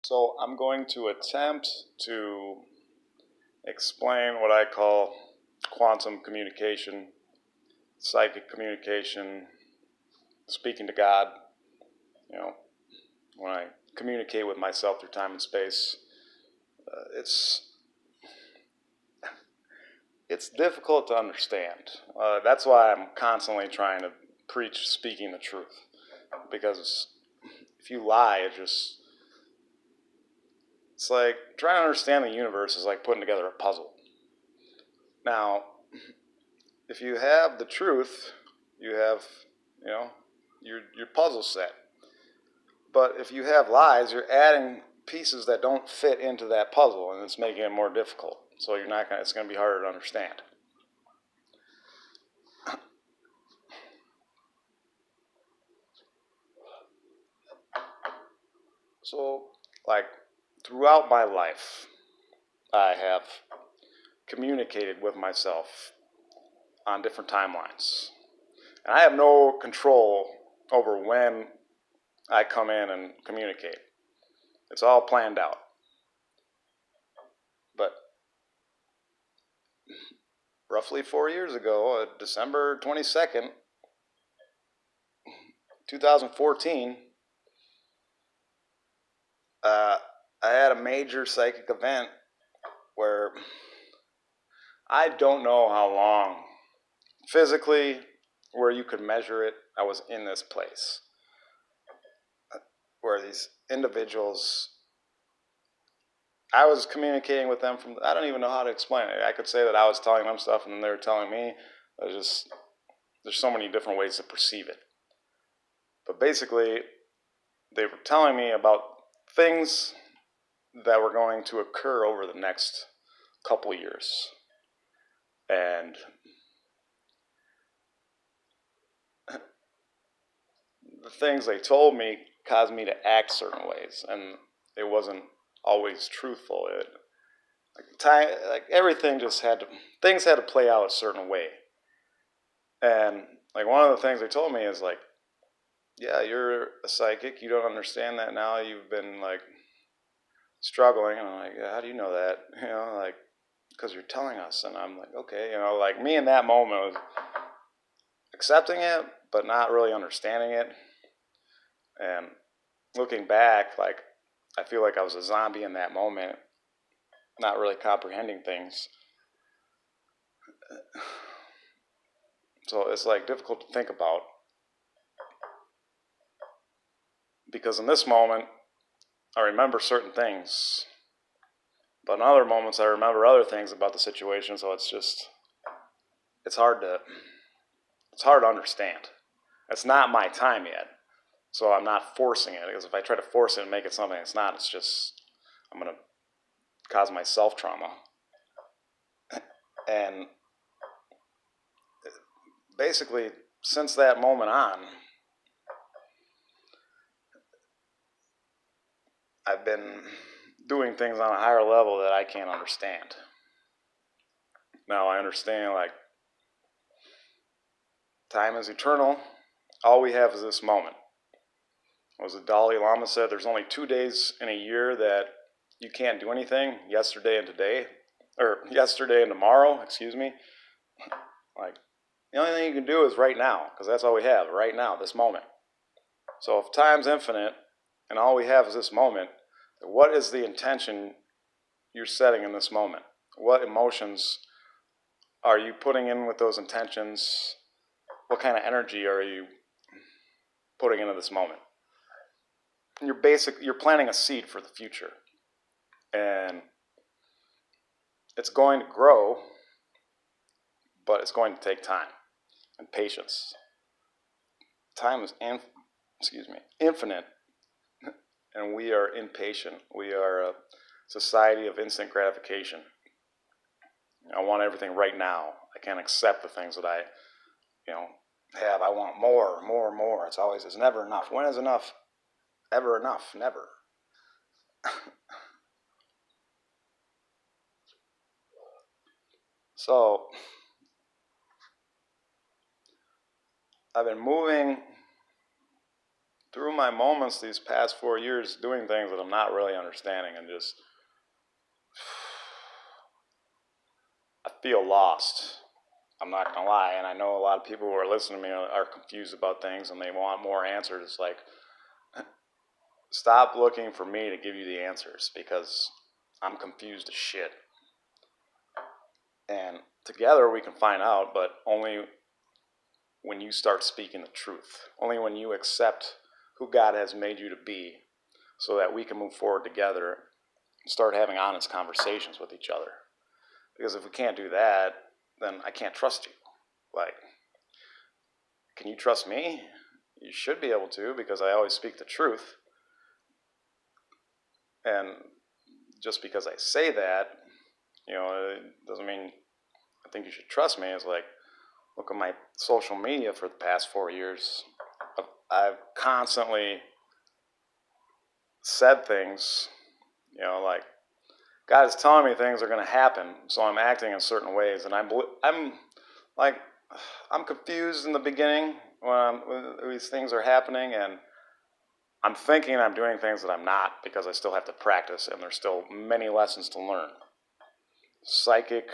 So I'm going to attempt to explain what I call quantum communication, psychic communication, speaking to God. You know, when I communicate with myself through time and space, it's difficult to understand. That's why I'm constantly trying to preach speaking the truth, because if you lie, it's like trying to understand the universe is like putting together a puzzle. Now, if you have the truth, you have, your puzzle set. But if you have lies, you're adding pieces that don't fit into that puzzle, and it's making it more difficult. So it's going to be harder to understand. So, like, throughout my life, I have communicated with myself on different timelines. And I have no control over when I come in and communicate. It's all planned out. But roughly 4 years ago, December 22nd, 2014, I had a major psychic event where I don't know how long, physically, where you could measure it, I was in this place where these individuals, I was communicating with them from, I don't even know how to explain it. I could say that I was telling them stuff and then they were telling me. There's so many different ways to perceive it. But basically, they were telling me about things that were going to occur over the next couple years. And the things they told me caused me to act certain ways, and it wasn't always truthful. Like everything things had to play out a certain way. And like one of the things they told me is like, yeah, you're a psychic. You don't understand that now. You've been like struggling. And I'm like, yeah, how do you know that? Like, because you're telling us. And I'm like, okay, like me in that moment was accepting it, but not really understanding it. And looking back, like, I feel like I was a zombie in that moment, not really comprehending things. So it's like difficult to think about, because in this moment, I remember certain things, but in other moments, I remember other things about the situation. So it's hard to understand. It's not my time yet, so I'm not forcing it, because if I try to force it and make it something it's not, I'm gonna cause myself trauma. And basically, since that moment on, I've been doing things on a higher level that I can't understand. Now I understand, like, time is eternal. All we have is this moment. As the Dalai Lama said, there's only 2 days in a year that you can't do anything, yesterday and today, or yesterday and tomorrow, excuse me. Like, the only thing you can do is right now, because that's all we have, right now, this moment. So if time's infinite and all we have is this moment, what is the intention you're setting in this moment? What emotions are you putting in with those intentions? What kind of energy are you putting into this moment? You're planting a seed for the future. And it's going to grow, but it's going to take time and patience. Time is infinite, and we are impatient. We are a society of instant gratification. I want everything right now. I can't accept the things that I, have. I want more, more, more. It's never enough. When is enough ever enough? Never. So, I've been moving through my moments these past 4 years doing things that I'm not really understanding and just I feel lost. I'm not gonna lie, and I know a lot of people who are listening to me are confused about things and they want more answers. It's like, stop looking for me to give you the answers because I'm confused as shit. And together we can find out, but only when you start speaking the truth. Only when you accept who God has made you to be so that we can move forward together and start having honest conversations with each other. Because if we can't do that, then I can't trust you. Like, can you trust me? You should be able to because I always speak the truth. And just because I say that, it doesn't mean I think you should trust me. It's like, look at my social media for the past 4 years. I've constantly said things, like God is telling me things are going to happen, so I'm acting in certain ways, and I'm like, I'm confused in the beginning when these things are happening, and I'm thinking I'm doing things that I'm not because I still have to practice, and there's still many lessons to learn. Psychic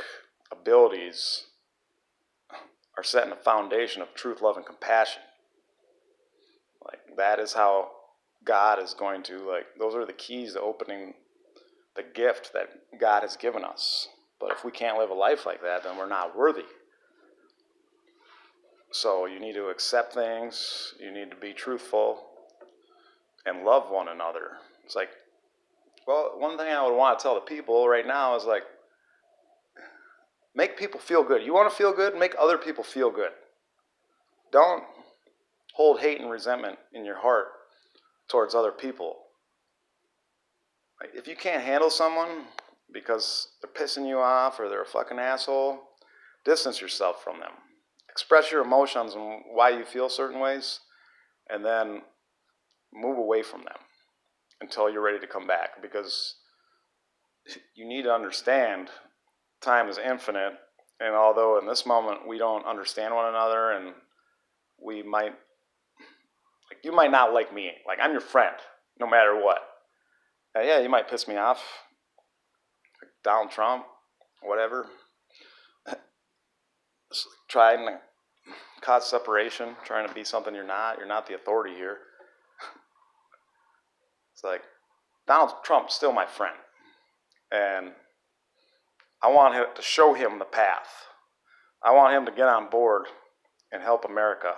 abilities are setting a foundation of truth, love, and compassion. Like, that is how God is going to, like, those are the keys to opening the gift that God has given us. But if we can't live a life like that, then we're not worthy. So you need to accept things, you need to be truthful, and love one another. It's like, well, one thing I would want to tell the people right now is like, make people feel good. You want to feel good? Make other people feel good. Don't hold hate and resentment in your heart towards other people. Like, if you can't handle someone because they're pissing you off or they're a fucking asshole, distance yourself from them. Express your emotions and why you feel certain ways, and then move away from them until you're ready to come back, because you need to understand time is infinite, and although in this moment we don't understand one another and we might, like, you might not like me, like, I'm your friend no matter what. Yeah, you might piss me off, like Donald Trump, whatever, trying to cause separation, trying to be something you're not the authority here. It's like, Donald Trump's still my friend, and I want to show him the path. I want him to get on board and help America,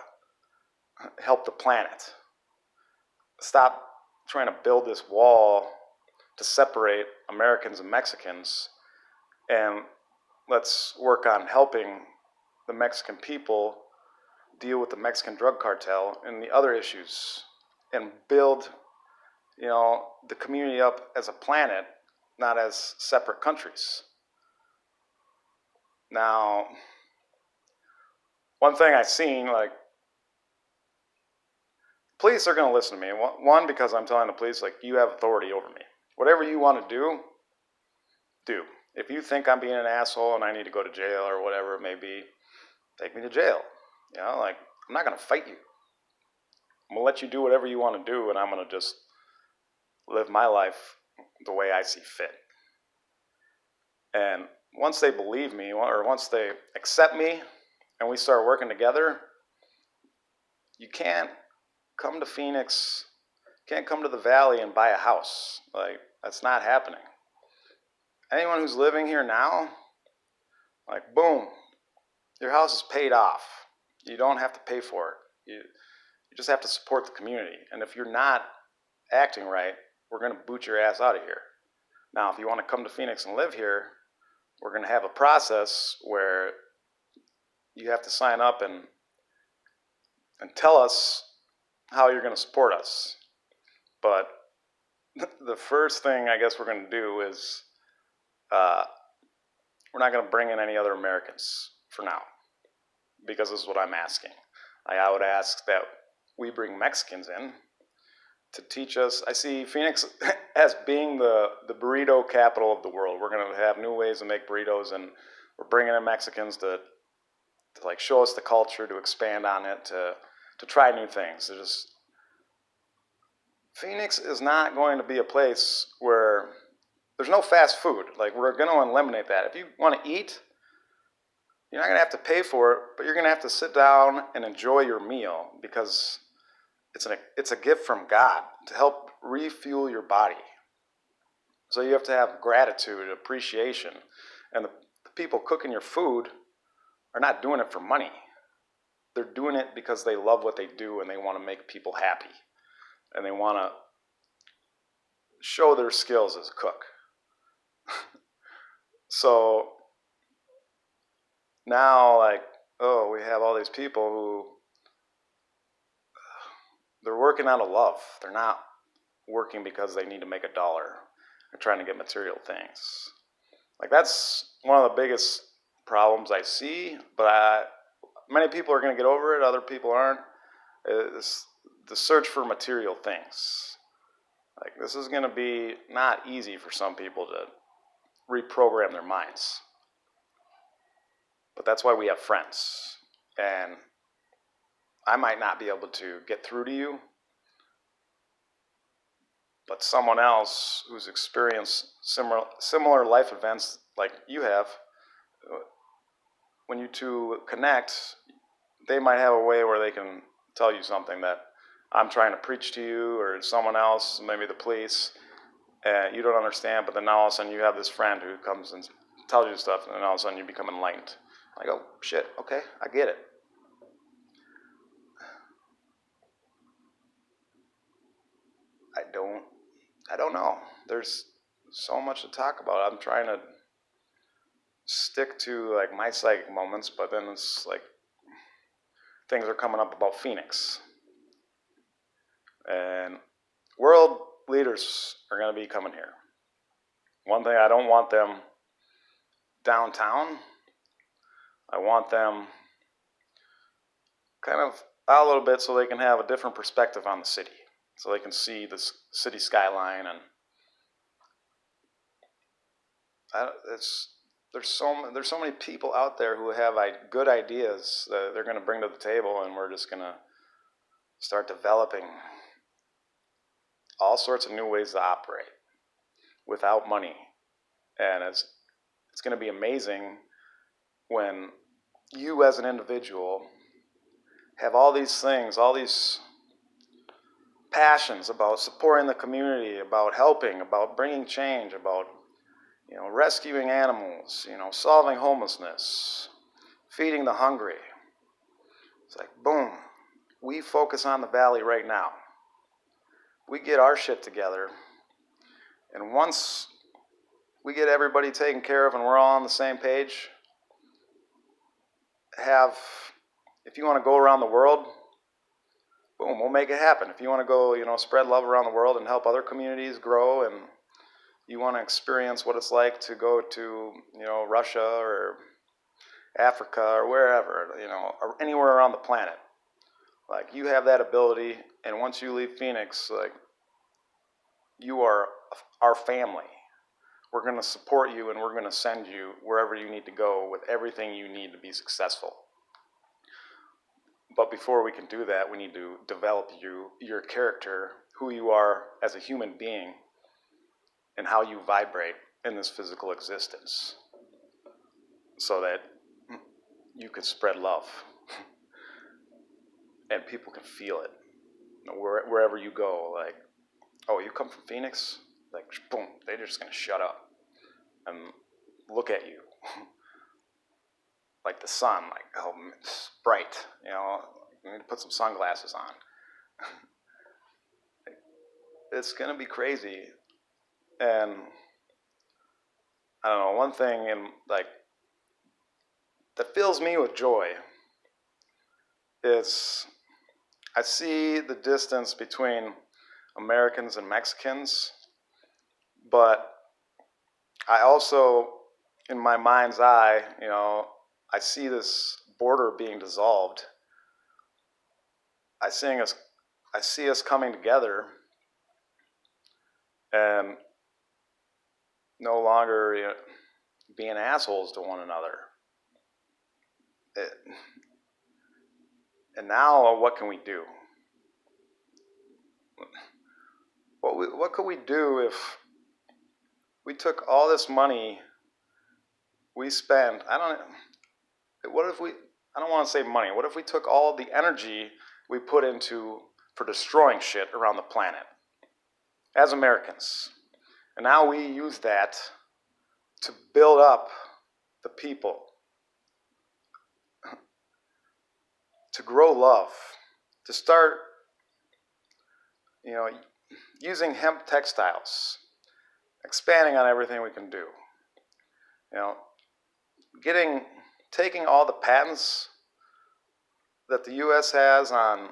help the planet. Stop trying to build this wall to separate Americans and Mexicans, and let's work on helping the Mexican people deal with the Mexican drug cartel and the other issues, and build, the community up as a planet, not as separate countries. Now, one thing I've seen, like, police are going to listen to me. One, because I'm telling the police, like, you have authority over me. Whatever you want to do, do. If you think I'm being an asshole and I need to go to jail or whatever it may be, take me to jail. Like, I'm not going to fight you. I'm going to let you do whatever you want to do, and I'm going to just live my life the way I see fit. And once they believe me, or once they accept me, and we start working together, you can't come to Phoenix, can't come to the Valley and buy a house. Like, that's not happening. Anyone who's living here now, like, boom, your house is paid off. You don't have to pay for it. You just have to support the community. And if you're not acting right, we're going to boot your ass out of here. Now, if you want to come to Phoenix and live here, we're going to have a process where you have to sign up and tell us how you're going to support us. But the first thing I guess we're going to do is we're not going to bring in any other Americans for now, because this is what I'm asking. I would ask that we bring Mexicans in to teach us. I see Phoenix as being the burrito capital of the world. We're going to have new ways to make burritos, and we're bringing in Mexicans to like show us the culture, to expand on it, to try new things. Phoenix is not going to be a place where there's no fast food. Like, we're going to eliminate that. If you want to eat, you're not going to have to pay for it, but you're going to have to sit down and enjoy your meal because it's a gift from God to help refuel your body. So you have to have gratitude, appreciation. And the people cooking your food are not doing it for money. They're doing it because they love what they do and they want to make people happy. And they want to show their skills as a cook. So now, like, oh, we have all these people who they're working out of love. They're not working because they need to make $1. They're trying to get material things. Like, that's one of the biggest problems I see, but many people are going to get over it, other people aren't. It's the search for material things. Like, this is going to be not easy for some people to reprogram their minds. But that's why we have friends. And I might not be able to get through to you, but someone else who's experienced similar life events like you have, when you two connect, they might have a way where they can tell you something that I'm trying to preach to you, or someone else, maybe the police, and you don't understand, but then all of a sudden you have this friend who comes and tells you stuff, and then all of a sudden you become enlightened. Like, oh, shit, okay, I get it. I don't know. There's so much to talk about. I'm trying to stick to, like, my psychic moments, but then it's like things are coming up about Phoenix. And world leaders are going to be coming here. One thing, I don't want them downtown. I want them kind of out a little bit so they can have a different perspective on the city. So they can see the city skyline, and there's so many people out there who have good ideas that they're going to bring to the table, and we're just going to start developing all sorts of new ways to operate without money. And it's going to be amazing when you as an individual have all these things, all these passions about supporting the community, about helping, about bringing change, about, rescuing animals, solving homelessness, feeding the hungry. It's like, boom, we focus on the valley right now. We get our shit together, and once we get everybody taken care of and we're all on the same page, if you want to go around the world, boom, we'll make it happen. If you want to go, spread love around the world and help other communities grow, and you want to experience what it's like to go to, Russia or Africa or wherever, or anywhere around the planet, like, you have that ability. And once you leave Phoenix, like, you are our family. We're going to support you, and we're going to send you wherever you need to go with everything you need to be successful. But before we can do that, we need to develop your character, who you are as a human being, and how you vibrate in this physical existence, so that you can spread love and people can feel it wherever you go. Like, oh, you come from Phoenix? Like, boom, they're just going to shut up and look at you like the sun, like, oh, it's bright, you need to put some sunglasses on. It's going to be crazy. And I don't know, one thing that fills me with joy is I see the distance between Americans and Mexicans, but I also, in my mind's eye, I see this border being dissolved. I see us coming together and no longer being assholes to one another. And now, what can we do? what could we do if we took all this money we spend? What if we, I don't want to say money, what if we took all the energy we put into for destroying shit around the planet as Americans, and now we use that to build up the people, to grow love, to start, using hemp textiles, expanding on everything we can do. Taking all the patents that the U.S. has on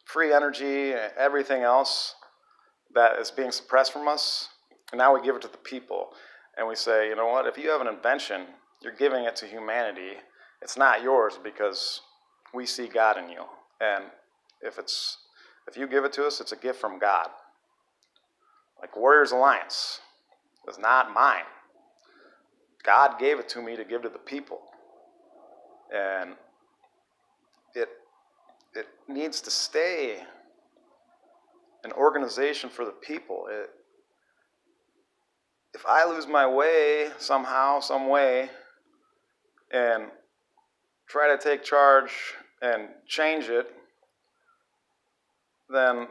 free energy and everything else that is being suppressed from us, and now we give it to the people. And we say, you know what, if you have an invention, you're giving it to humanity. It's not yours because we see God in you. And if you give it to us, it's a gift from God. Like Warriors Alliance was not mine. God gave it to me to give to the people. And it needs to stay an organization for the people. If I lose my way somehow, some way, and try to take charge and change it, then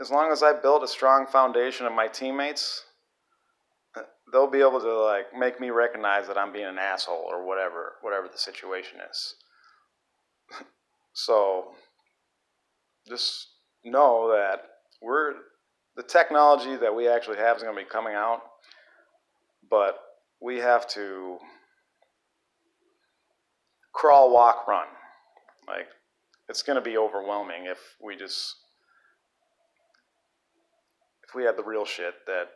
as long as I build a strong foundation of my teammates, they'll be able to make me recognize that I'm being an asshole or whatever the situation is. So just know that the technology that we actually have is going to be coming out, but we have to crawl, walk, run. It's going to be overwhelming if we had the real shit that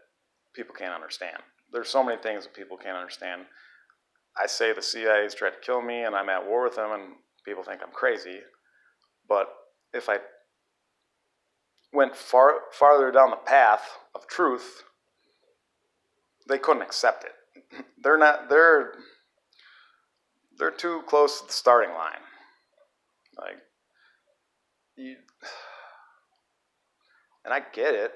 people can't understand. There's so many things that people can't understand. I say the CIA's tried to kill me and I'm at war with them and people think I'm crazy. But if I went farther down the path of truth, they couldn't accept it. They're too close to the starting line. And I get it.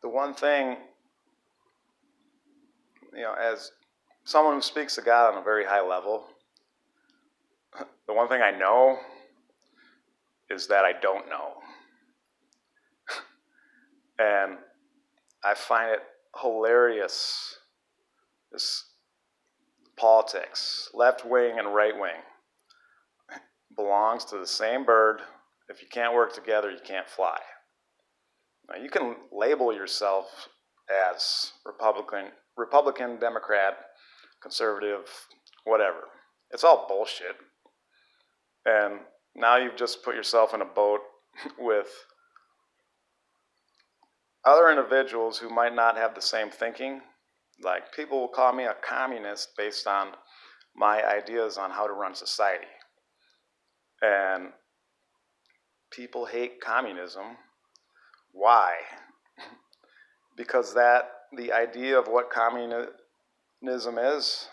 The one thing, as someone who speaks to God on a very high level, the one thing I know is that I don't know. And I find it hilarious, this politics, left wing and right wing, belongs to the same bird. If you can't work together, you can't fly. Now, you can label yourself as Republican, Democrat, conservative, whatever. It's all bullshit. And now you've just put yourself in a boat with other individuals who might not have the same thinking. People will call me a communist based on my ideas on how to run society. And people hate communism. Why? Because the idea of what communism is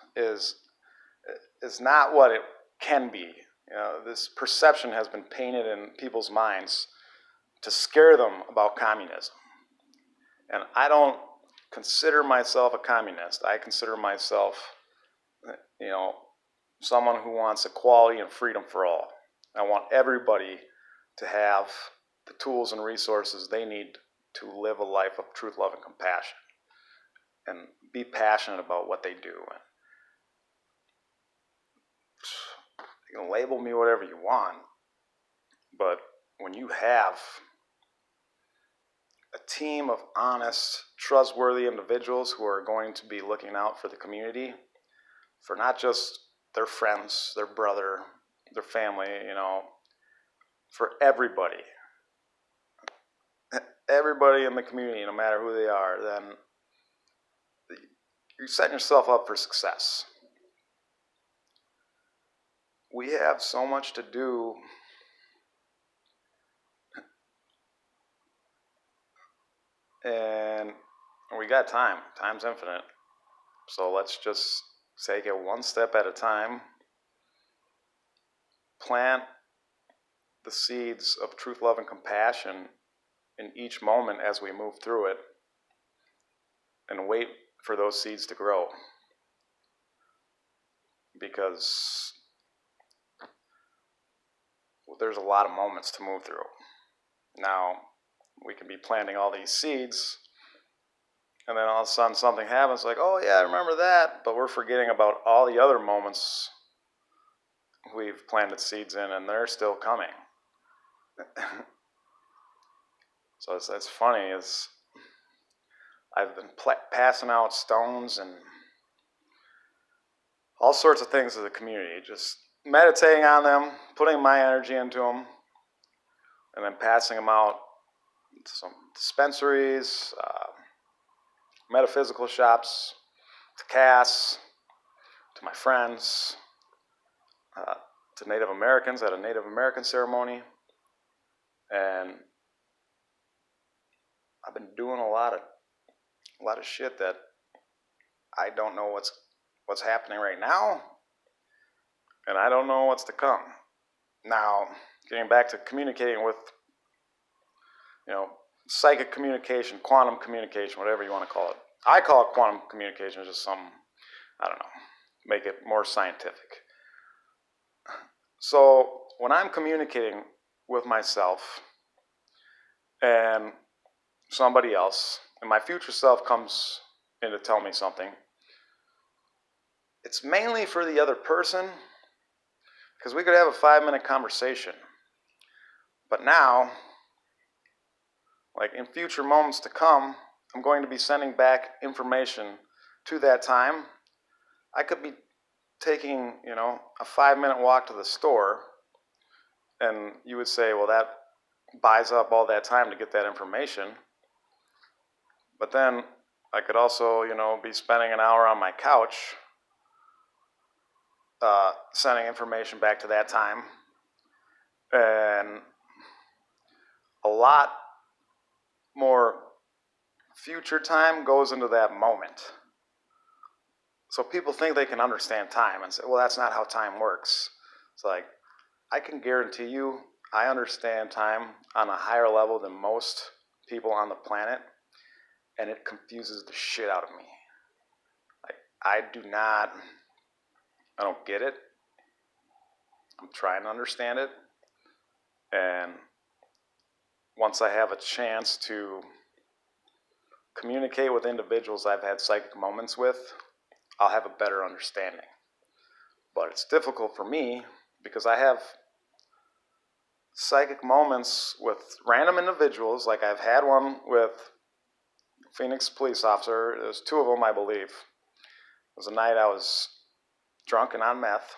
not what it can be. This perception has been painted in people's minds to scare them about communism. And I don't consider myself a communist. I consider myself, someone who wants equality and freedom for all. I want everybody to have the tools and resources they need to live a life of truth, love, and compassion, and be passionate about what they do. You can label me whatever you want, but when you have a team of honest, trustworthy individuals who are going to be looking out for the community, for not just their friends, their brother, their family, for everybody in the community, no matter who they are, then you're setting yourself up for success. We have so much to do. And we got time. Time's infinite. So let's just take it one step at a time. Plant the seeds of truth, love, and compassion in each moment as we move through it, and wait for those seeds to grow. Because there's a lot of moments to move through. Now, we can be planting all these seeds, and then all of a sudden something happens, like, oh yeah, I remember that, but we're forgetting about all the other moments we've planted seeds in, and they're still coming. So it's funny, is I've been passing out stones and all sorts of things to the community, just meditating on them, putting my energy into them, and then passing them out to some dispensaries, metaphysical shops, to Cass, to my friends, to Native Americans at a Native American ceremony. And I've been doing a lot of shit that I don't know what's happening right now, and I don't know what's to come. Now, getting back to communicating with, psychic communication, quantum communication, whatever you want to call it. I call it quantum communication, just some, I don't know, make it more scientific. So when I'm communicating with myself and somebody else, and my future self comes in to tell me something, it's mainly for the other person, because we could have a 5-minute conversation. But now, like in future moments to come, I'm going to be sending back information to that time. I could be taking, a 5-minute walk to the store, and you would say, well, that buys up all that time to get that information. But then I could also, be spending an hour on my couch sending information back to that time. And a lot more future time goes into that moment. So people think they can understand time and say, well, that's not how time works. It's like, I can guarantee you I understand time on a higher level than most people on the planet, and it confuses the shit out of me. Like, I don't get it. I'm trying to understand it. And once I have a chance to communicate with individuals I've had psychic moments with, I'll have a better understanding. But it's difficult for me because I have psychic moments with random individuals. Like I've had one with Phoenix police officer. There's 2 of them, I believe. It was a night I was drunk and on meth,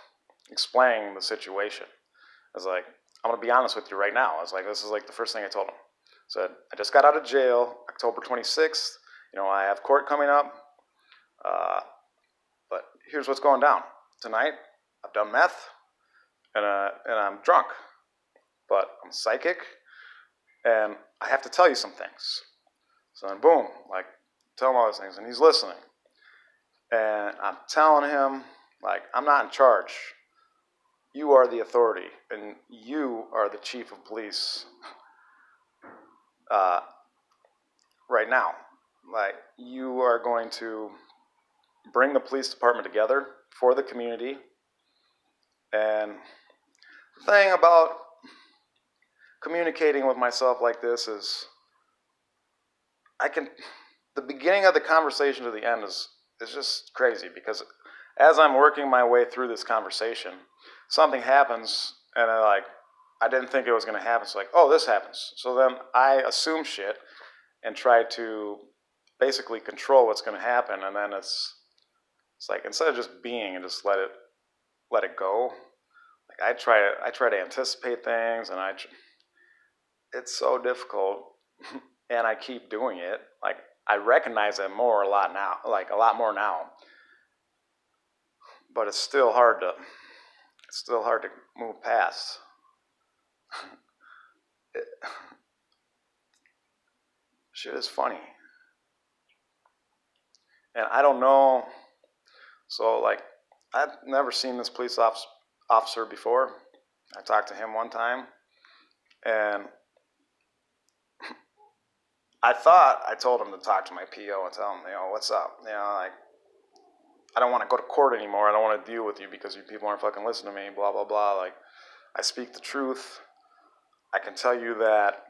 explaining the situation. I was like, I'm going to be honest with you right now. I was like, this is like the first thing I told him. I said, I just got out of jail October 26th. I have court coming up. But here's what's going down. Tonight, I've done meth, and I'm drunk. But I'm psychic, and I have to tell you some things. So then boom, like, tell him all those things, and he's listening. And I'm telling him, like, I'm not in charge. You are the authority, and you are the chief of police right now. Like, you are going to bring the police department together for the community. And the thing about communicating with myself like this is the beginning of the conversation to the end is just crazy, because as I'm working my way through this conversation, something happens, and I didn't think it was going to happen. It's like, oh, this happens. So then I assume shit and try to basically control what's going to happen, and then it's like, instead of just being and just let it go, like I try to anticipate things, and it's so difficult, and I keep doing it. Like, I recognize it a lot more now, but it's still hard to move past. Shit is funny. And I don't know, so like, I've never seen this police officer before. I talked to him one time, And I thought I told him to talk to my PO and tell him, what's up? Like, I don't want to go to court anymore. I don't want to deal with you because you people aren't fucking listening to me, blah, blah, blah. Like, I speak the truth. I can tell you that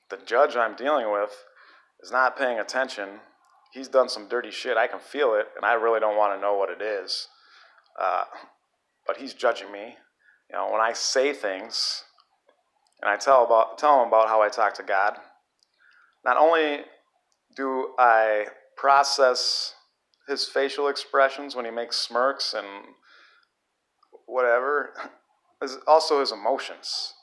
the judge I'm dealing with is not paying attention. He's done some dirty shit. I can feel it, and I really don't want to know what it is. But he's judging me. When I say things and I tell him about how I talk to God, not only do I process his facial expressions when he makes smirks and whatever, is also his emotions.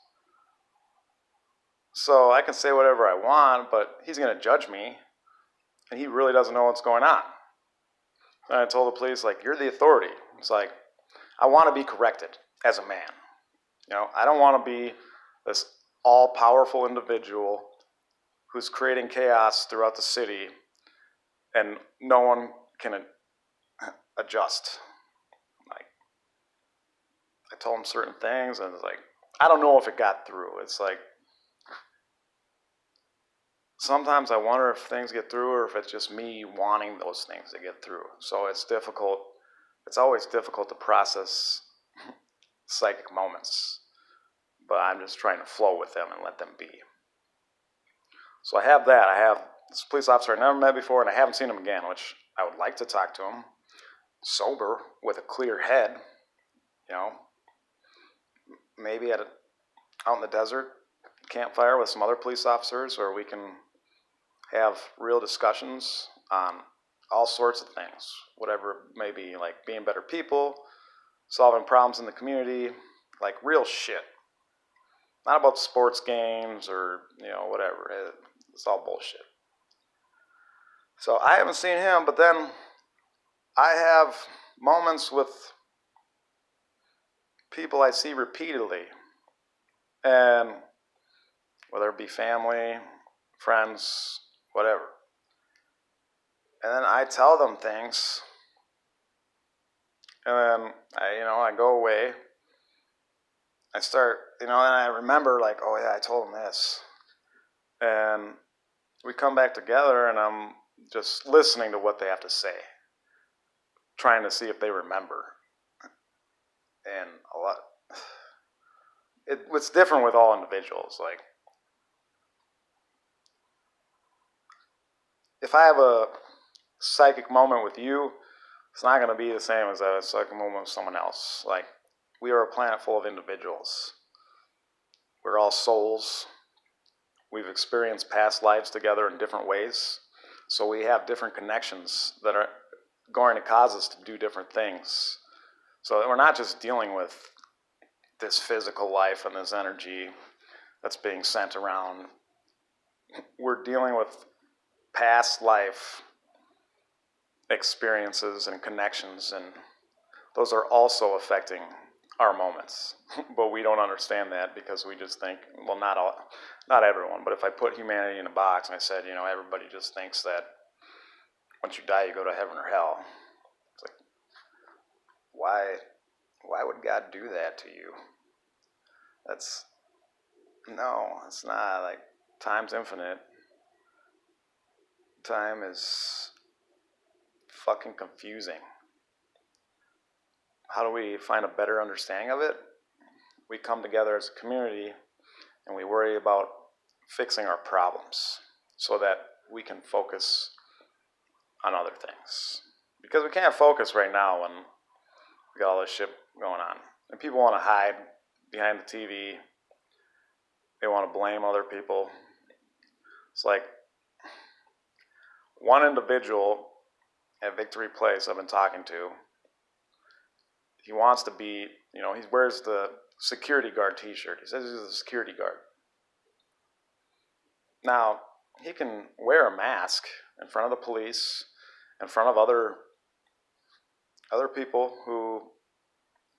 So I can say whatever I want, but he's going to judge me, and he really doesn't know what's going on. And I told the police, like, you're the authority. It's like, I want to be corrected as a man. I don't want to be this all-powerful individual who's creating chaos throughout the city and no one can adjust. Like, I told him certain things, and it's like, I don't know if it got through. It's like, sometimes I wonder if things get through or if it's just me wanting those things to get through. So it's difficult. It's always difficult to process psychic moments, but I'm just trying to flow with them and let them be. So I have that. I have this police officer I never met before, and I haven't seen him again, which I would like to talk to him sober with a clear head. Maybe out in the desert, campfire with some other police officers where we can have real discussions on all sorts of things, whatever it may be, like being better people, solving problems in the community, like real shit. Not about sports games or, whatever. It's all bullshit. So I haven't seen him, but then I have moments with people I see repeatedly. And whether it be family, friends, whatever. And then I tell them things. And then I go away. I start, and I remember like, oh yeah, I told them this. And we come back together and I'm just listening to what they have to say. Trying to see if they remember. And a lot. It's different with all individuals. Like, if I have a psychic moment with you, it's not going to be the same as a psychic moment with someone else. Like, we are a planet full of individuals. We're all souls. We've experienced past lives together in different ways. So we have different connections that are going to cause us to do different things. So we're not just dealing with this physical life and this energy that's being sent around. We're dealing with past life experiences and connections, and those are also affecting our moments. But we don't understand that because we just think, well, not everyone, but if I put humanity in a box and I said, everybody just thinks that once you die you go to heaven or hell. It's like, why would God do that to you? It's not. Like, time's infinite. Time is fucking confusing. How do we find a better understanding of it? We come together as a community and we worry about fixing our problems so that we can focus on other things. Because we can't focus right now when we got all this shit going on. And people want to hide behind the TV. They want to blame other people. It's like one individual at Victory Place I've been talking to, he wants to be, he wears the security guard t-shirt. He says he's a security guard. Now, he can wear a mask in front of the police, in front of other people who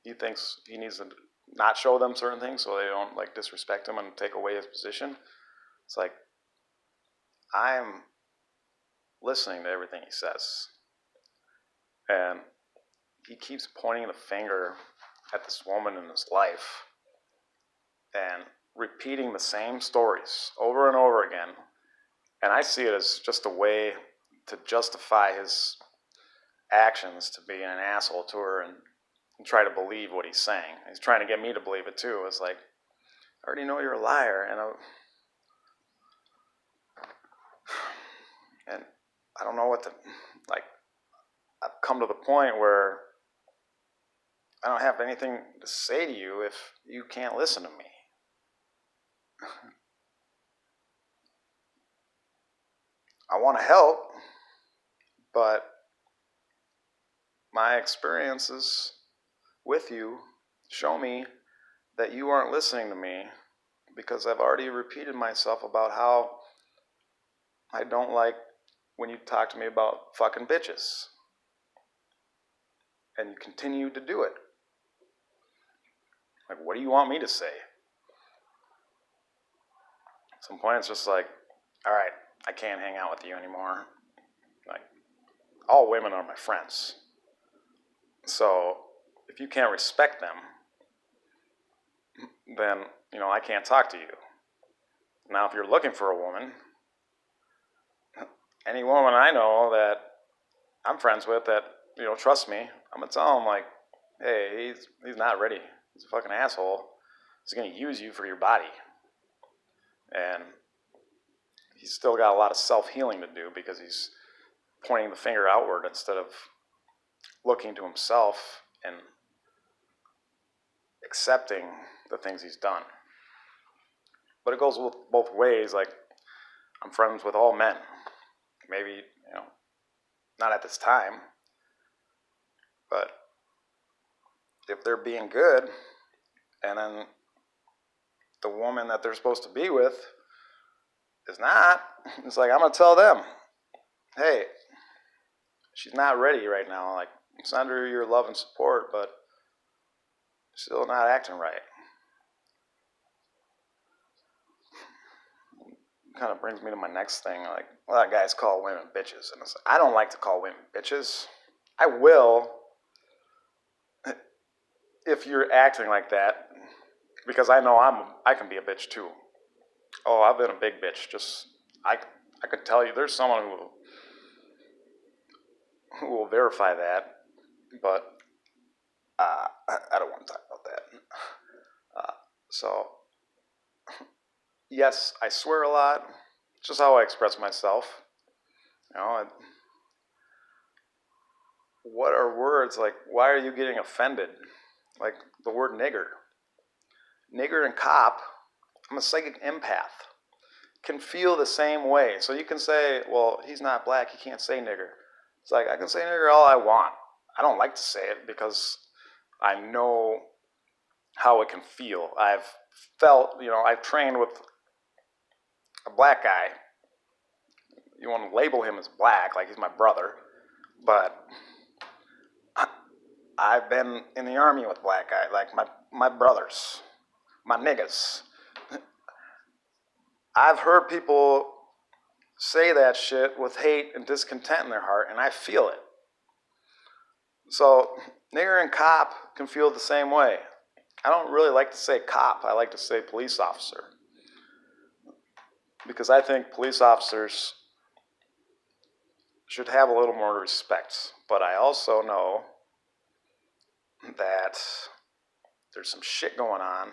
he thinks he needs to not show them certain things so they don't like disrespect him and take away his position. It's like, I'm listening to everything he says. And he keeps pointing the finger at this woman in his life and repeating the same stories over and over again. And I see it as just a way to justify his actions to being an asshole to her and try to believe what he's saying. He's trying to get me to believe it too. It's like, I already know you're a liar. And I don't know what to, like, I've come to the point where I don't have anything to say to you if you can't listen to me. I want to help, but my experiences with you show me that you aren't listening to me because I've already repeated myself about how I don't like when you talk to me about fucking bitches. And you continue to do it. Like, what do you want me to say? At some point, it's just like, all right, I can't hang out with you anymore. Like, all women are my friends. So, if you can't respect them, then, I can't talk to you. Now, if you're looking for a woman, any woman I know that I'm friends with that, trust me, I'm going to tell them, like, hey, he's not ready. He's a fucking asshole. He's going to use you for your body. And he's still got a lot of self-healing to do because he's pointing the finger outward instead of looking to himself and accepting the things he's done. But it goes both ways. Like, I'm friends with all men. Maybe, not at this time. But if they're being good, and then the woman that they're supposed to be with is not, it's like, I'm going to tell them, hey, she's not ready right now. Like, it's under your love and support, but still not acting right. Kind of brings me to my next thing. Like, a lot of guys call women bitches, and I don't like to call women bitches. I will if you're acting like that, because I know I can be a bitch too. Oh, I've been a big bitch. I could tell you, there's someone who will verify that, but I don't want to talk about that. So, yes, I swear a lot. It's just how I express myself. What are words? Like, why are you getting offended? Like the word nigger. Nigger and cop, I'm a psychic empath, can feel the same way. So you can say, well, he's not black, he can't say nigger. It's like, I can say nigger all I want. I don't like to say it because I know how it can feel. I've felt, I've trained with a black guy. You want to label him as black, like he's my brother, but I've been in the army with black guys, like my brothers, my niggas. I've heard people say that shit with hate and discontent in their heart, and I feel it. So, nigger and cop can feel the same way. I don't really like to say cop, I like to say police officer. Because I think police officers should have a little more respect. But I also know that there's some shit going on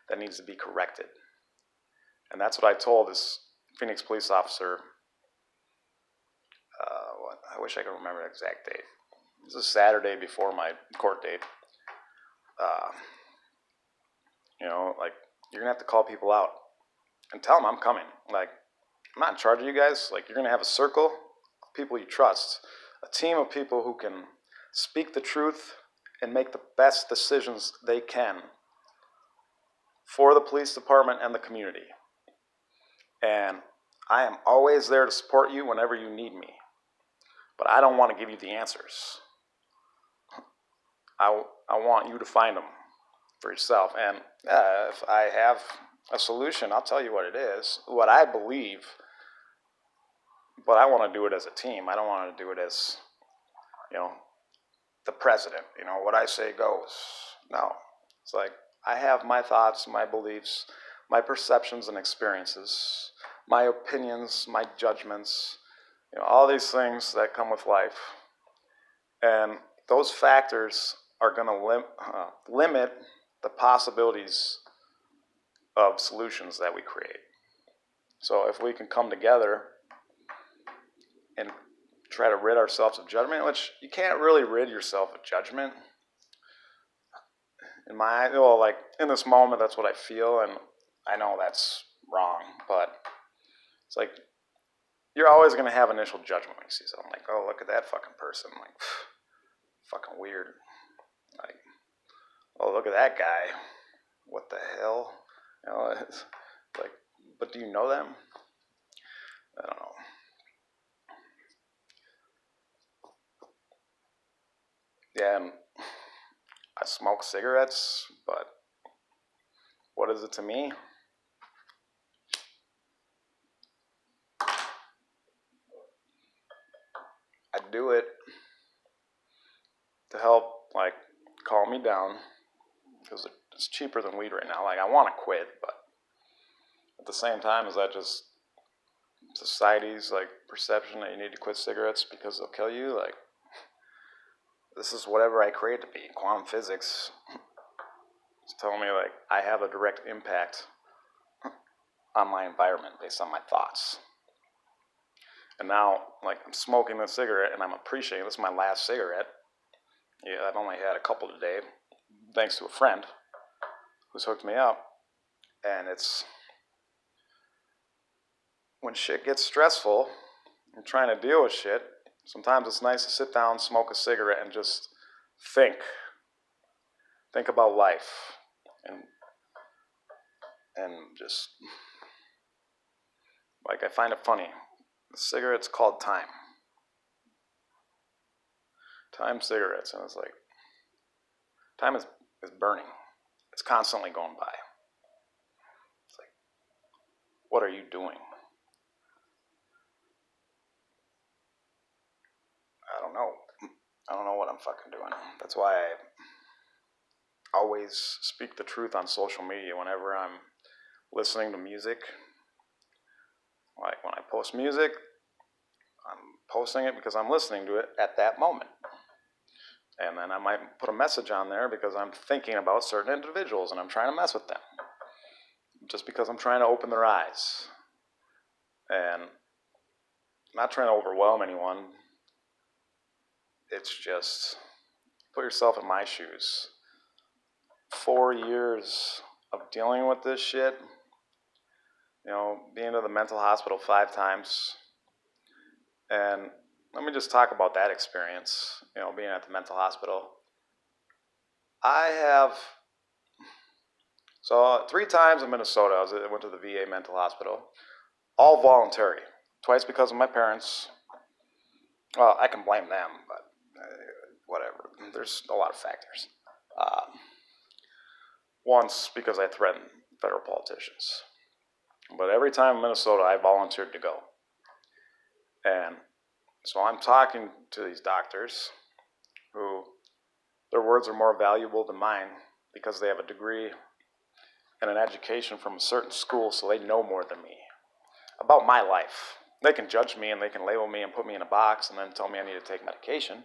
that needs to be corrected. And that's what I told this Phoenix police officer. I wish I could remember the exact date. This is Saturday before my court date. Like, you're going to have to call people out and tell them I'm coming. Like, I'm not in charge of you guys. Like, you're going to have a circle of people you trust, a team of people who can speak the truth and make the best decisions they can for the police department and the community. And I am always there to support you whenever you need me. But I don't want to give you the answers. I want you to find them for yourself. And if I have a solution, I'll tell you what it is, what I believe. But I want to do it as a team. I don't want to do it as, the president. What I say goes. No. It's like, I have my thoughts, my beliefs, my perceptions and experiences, my opinions, my judgments, all these things that come with life. And those factors are going to limit the possibilities of solutions that we create. So if we can come together and try to rid ourselves of judgment, which you can't really rid yourself of judgment. In this moment, that's what I feel, and I know that's wrong, but it's like you're always going to have initial judgment when you see something. Like, oh, look at that fucking person. Like, fucking weird. Like, oh, look at that guy. What the hell? It's like, but do you know them? I don't know. Yeah, and I smoke cigarettes, but what is it to me? I do it to help, like, calm me down, because it's cheaper than weed right now. Like, I want to quit, but at the same time, is that just society's, like, perception that you need to quit cigarettes because they'll kill you? Like, this is whatever I create to be. Quantum physics is telling me, like, I have a direct impact on my environment based on my thoughts. And now, like, I'm smoking this cigarette and I'm appreciating this is my last cigarette. Yeah, I've only had a couple today, thanks to a friend who's hooked me up. And it's when shit gets stressful and trying to deal with shit, sometimes it's nice to sit down, smoke a cigarette, and just think. Think about life. And just, like, I find it funny. The cigarette's called Time. Time cigarettes. And it's like, time is burning. It's constantly going by. It's like, what are you doing? I don't know. I don't know what I'm fucking doing. That's why I always speak the truth on social media whenever I'm listening to music. Like, when I post music, I'm posting it because I'm listening to it at that moment. And then I might put a message on there because I'm thinking about certain individuals and I'm trying to mess with them. Just because I'm trying to open their eyes. And I'm not trying to overwhelm anyone. It's just, put yourself in my shoes. 4 years of dealing with this shit. Being to the mental hospital 5 times. And let me just talk about that experience, being at the mental hospital. So 3 times in Minnesota, I went to the VA mental hospital. All voluntary. Twice because of my parents. Well, I can blame them, but whatever. There's a lot of factors. Once because I threatened federal politicians. But every time in Minnesota, I volunteered to go. And so I'm talking to these doctors who, their words are more valuable than mine because they have a degree and an education from a certain school, so they know more than me about my life. They can judge me and they can label me and put me in a box and then tell me I need to take medication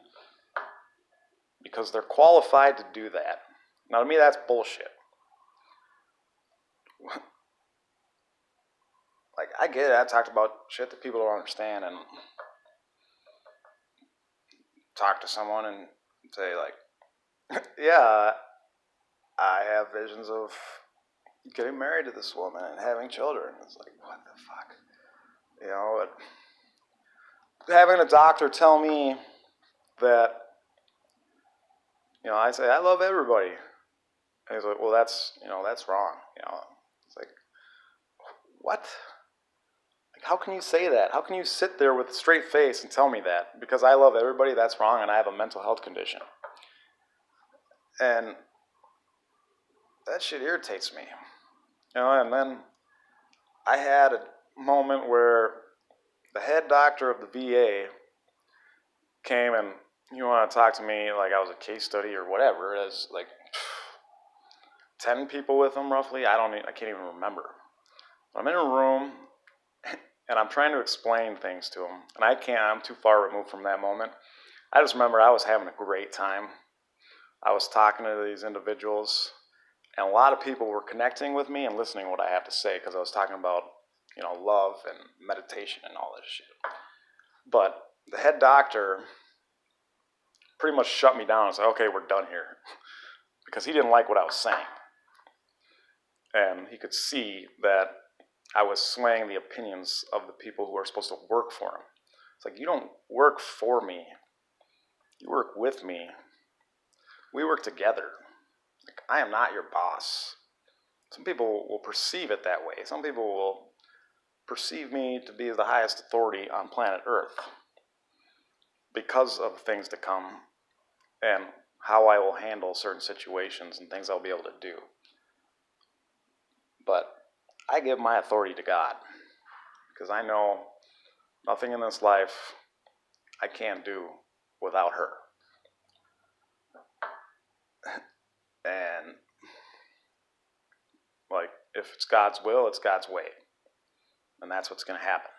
because they're qualified to do that. Now, to me, that's bullshit. Like, I get it. I talked about shit that people don't understand and talk to someone and say, like, yeah, I have visions of getting married to this woman and having children. It's like, what the fuck? Having a doctor tell me that, I say, I love everybody. And he's like, well, that's wrong. It's like, what? Like, how can you say that? How can you sit there with a straight face and tell me that? Because I love everybody, that's wrong, and I have a mental health condition. And that shit irritates me. And then I had a moment where the head doctor of the VA came and you want to talk to me like I was a case study or whatever. It's like, 10 people with him roughly. I can't even remember. I'm in a room and I'm trying to explain things to him, and I'm too far removed from that moment. I just remember I was having a great time. I was talking to these individuals, and a lot of people were connecting with me and listening to what I have to say because I was talking about, love and meditation and all this shit. But the head doctor pretty much shut me down and said, okay, we're done here. Because he didn't like what I was saying. And he could see that I was swaying the opinions of the people who are supposed to work for him. It's like, you don't work for me. You work with me. We work together. Like, I am not your boss. Some people will perceive it that way. Some people will perceive me to be the highest authority on planet Earth because of things to come and how I will handle certain situations and things I'll be able to do. But I give my authority to God because I know nothing in this life I can't do without her. And like, if it's God's will, it's God's way. And that's what's going to happen.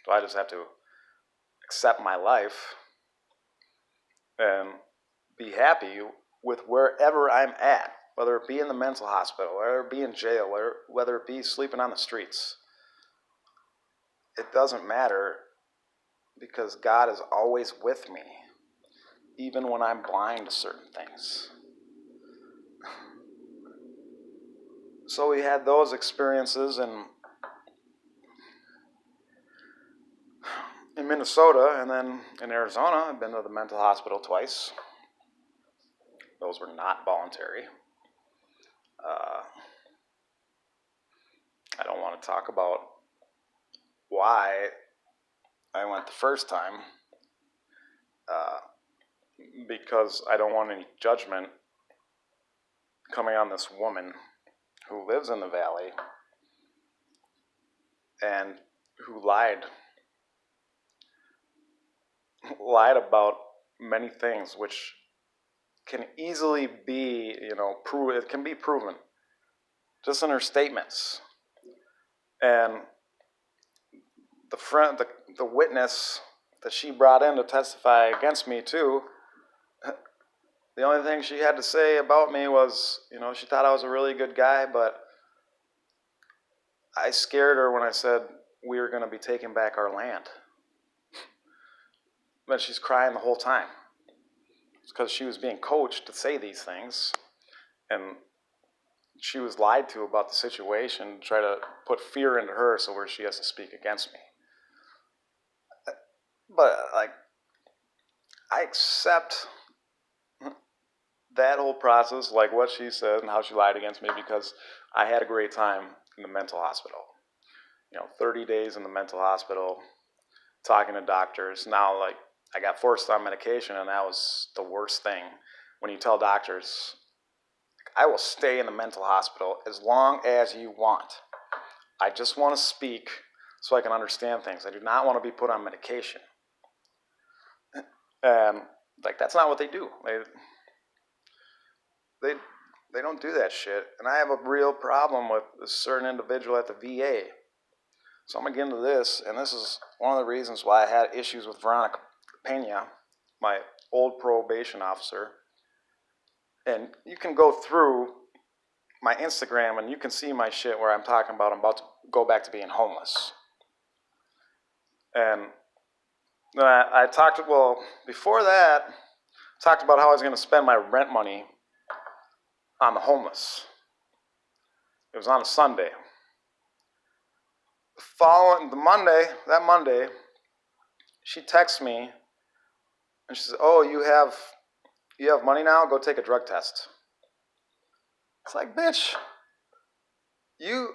So I just have to accept my life and be happy with wherever I'm at, whether it be in the mental hospital, whether it be in jail, whether it be sleeping on the streets. It doesn't matter because God is always with me, even when I'm blind to certain things. So we had those experiences in Minnesota, and then in Arizona. I've been to the mental hospital twice. Those were not voluntary. I don't want to talk about why I went the first time, because I don't want any judgment coming on this woman who lives in the valley and who lied about many things, which can easily be, it can be proven just in her statements. And the witness that she brought in to testify against me too, the only thing she had to say about me was, she thought I was a really good guy, but I scared her when I said we were going to be taking back our land. But she's crying the whole time. It's because she was being coached to say these things, and she was lied to about the situation to try to put fear into her so where she has to speak against me. But, I accept that whole process, like what she said and how she lied against me, because I had a great time in the mental hospital. 30 days in the mental hospital, talking to doctors. Now, I got forced on medication, and that was the worst thing. When you tell doctors, I will stay in the mental hospital as long as you want. I just want to speak so I can understand things. I do not want to be put on medication. And, that's not what they do. They don't do that shit. And I have a real problem with a certain individual at the VA. So I'm going to get into this, and this is one of the reasons why I had issues with Veronica Pena, my old probation officer. And you can go through my Instagram, and you can see my shit where I'm talking about I'm about to go back to being homeless. And then I talked, before that, talked about how I was going to spend my rent money on the homeless. It was on a Sunday. That Monday, she texts me, and she says, "Oh, you have money now? Go take a drug test." It's like, bitch, you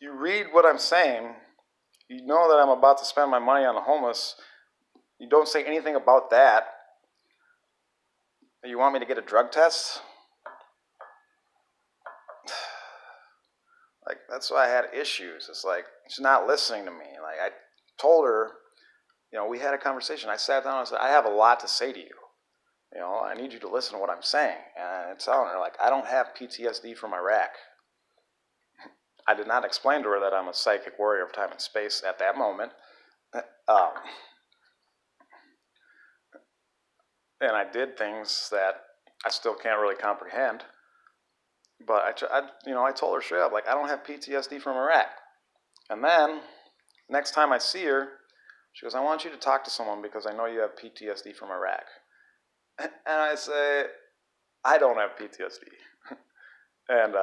read what I'm saying. You know that I'm about to spend my money on the homeless. You don't say anything about that. You want me to get a drug test? That's why I had issues. It's like, she's not listening to me. I told her, we had a conversation. I sat down and I said, I have a lot to say to you. I need you to listen to what I'm saying. And I'm telling her, like, I don't have PTSD from Iraq. I did not explain to her that I'm a psychic warrior of time and space at that moment. Um, and I did things that I still can't really comprehend. But I told her straight up, like, I don't have PTSD from Iraq. And then, next time I see her, she goes, I want you to talk to someone because I know you have PTSD from Iraq. And I say, I don't have PTSD. And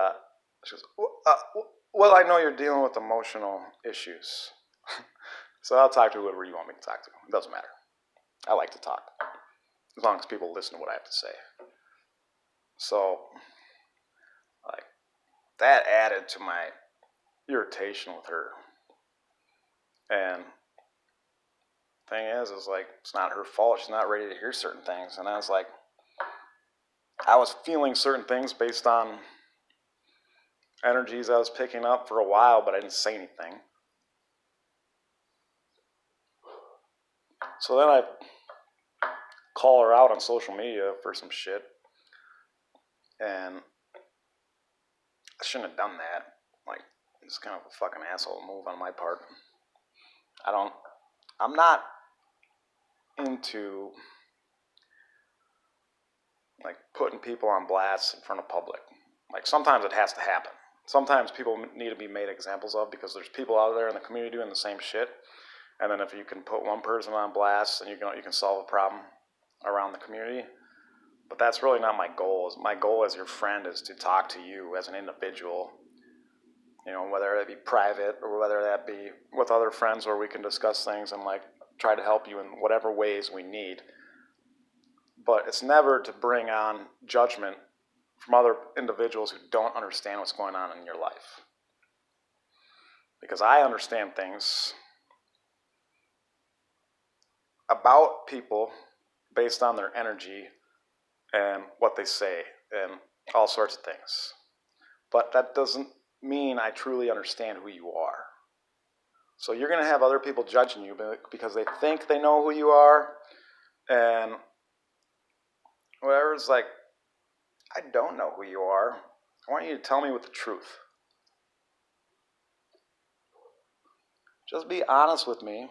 she goes, well, I know you're dealing with emotional issues. So I'll talk to whoever you want me to talk to. It doesn't matter. I like to talk, as long as people listen to what I have to say. So, like, that added to my irritation with her. And thing is like, it's not her fault. She's not ready to hear certain things. And I was like, I was feeling certain things based on energies I was picking up for a while, but I didn't say anything. So then I call her out on social media for some shit. And I shouldn't have done that. Like, it's kind of a fucking asshole move on my part. I'm not into, like, putting people on blast in front of public. Like, sometimes it has to happen. Sometimes people need to be made examples of because there's people out there in the community doing the same shit. And then if you can put one person on blast, then you can solve a problem around the community. But that's really not my goal. My goal as your friend is to talk to you as an individual, whether that be private or whether that be with other friends where we can discuss things and, like, try to help you in whatever ways we need. But it's never to bring on judgment from other individuals who don't understand what's going on in your life. Because I understand things about people based on their energy and what they say and all sorts of things. But that doesn't mean I truly understand who you are. So you're going to have other people judging you because they think they know who you are and whatever. It's like, I don't know who you are. I want you to tell me with the truth. Just be honest with me.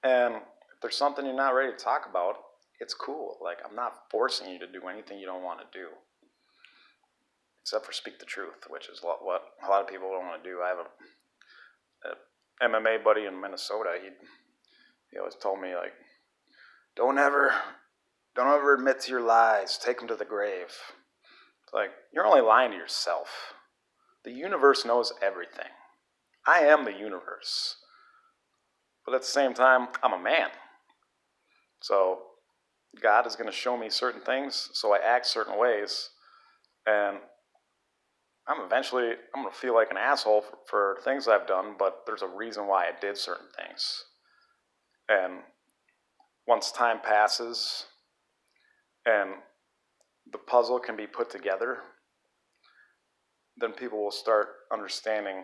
And if there's something you're not ready to talk about, it's cool. Like, I'm not forcing you to do anything you don't want to do. Except for speak the truth, which is what a lot of people don't want to do. I have a MMA buddy in Minnesota. He always told me, like, don't ever admit to your lies. Take them to the grave. It's like, you're only lying to yourself. The universe knows everything. I am the universe. But at the same time, I'm a man. So God is going to show me certain things, so I act certain ways. And I'm going to feel like an asshole for things I've done, but there's a reason why I did certain things. And once time passes and the puzzle can be put together, then people will start understanding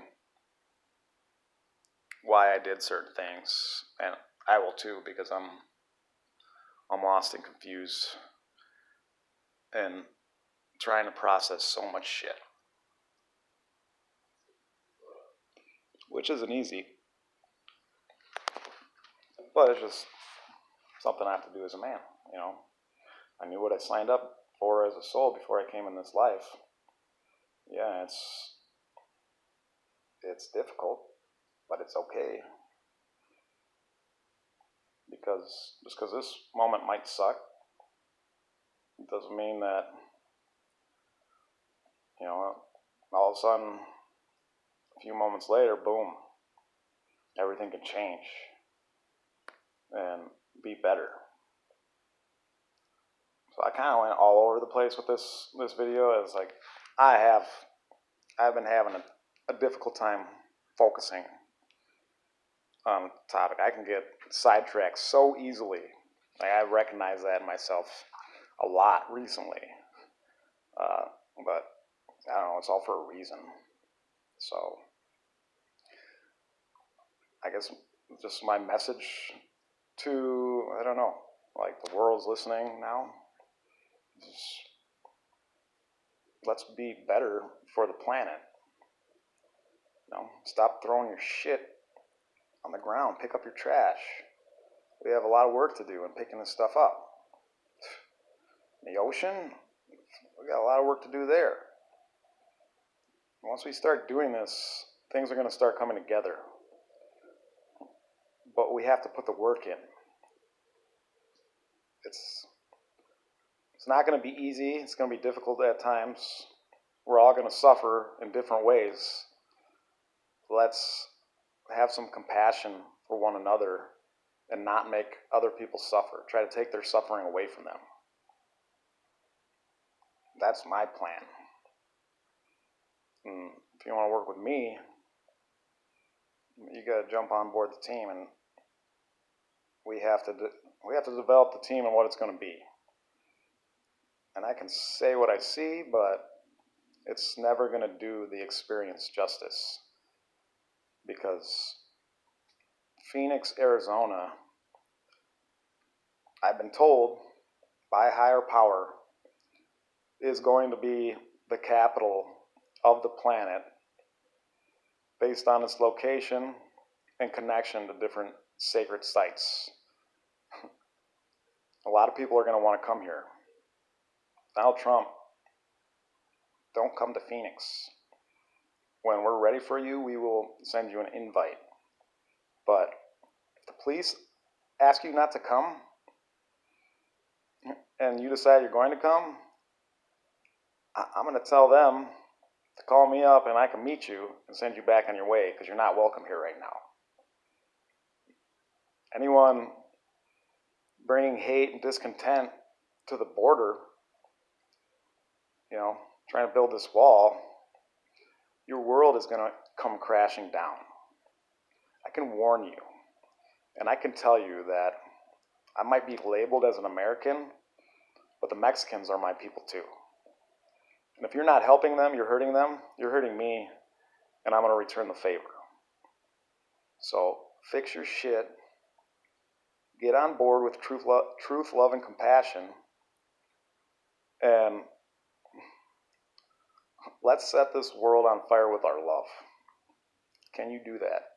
why I did certain things. And I will too, because I'm lost and confused and trying to process so much shit. Which isn't easy. But it's just something I have to do as a man, I knew what I signed up for as a soul before I came in this life. Yeah, it's difficult, but it's okay. Because just because this moment might suck, it doesn't mean that, all of a sudden, a few moments later, boom, everything can change and be better. So I kind of went all over the place with this video. It's like, I've been having a difficult time focusing on the topic. I can get sidetracked so easily. Like, I recognize that in myself a lot recently. But I don't know, it's all for a reason. So I guess just my message to, I don't know, like the world's listening now. Just, let's be better for the planet. Stop throwing your shit on the ground. Pick up your trash. We have a lot of work to do in picking this stuff up. The ocean, we got a lot of work to do there. Once we start doing this, things are going to start coming together. But we have to put the work in. It's not going to be easy. It's going to be difficult at times. We're all going to suffer in different ways. Let's have some compassion for one another and not make other people suffer. Try to take their suffering away from them. That's my plan. And if you want to work with me, you got to jump on board the team, and we have to develop the team and what it's going to be. And I can say what I see, but it's never going to do the experience justice, because Phoenix, Arizona, I've been told by higher power, is going to be the capital of the planet based on its location and connection to different sacred sites. A lot of people are going to want to come here. Donald Trump, don't come to Phoenix. When we're ready for you, we will send you an invite. But if the police ask you not to come, and you decide you're going to come, I'm going to tell them to call me up and I can meet you and send you back on your way, because you're not welcome here right now. Anyone bringing hate and discontent to the border, trying to build this wall, your world is going to come crashing down. I can warn you, and I can tell you that I might be labeled as an American, but the Mexicans are my people too. And if you're not helping them, you're hurting me, and I'm going to return the favor. So fix your shit, get on board with truth, love, and compassion, and let's set this world on fire with our love. Can you do that?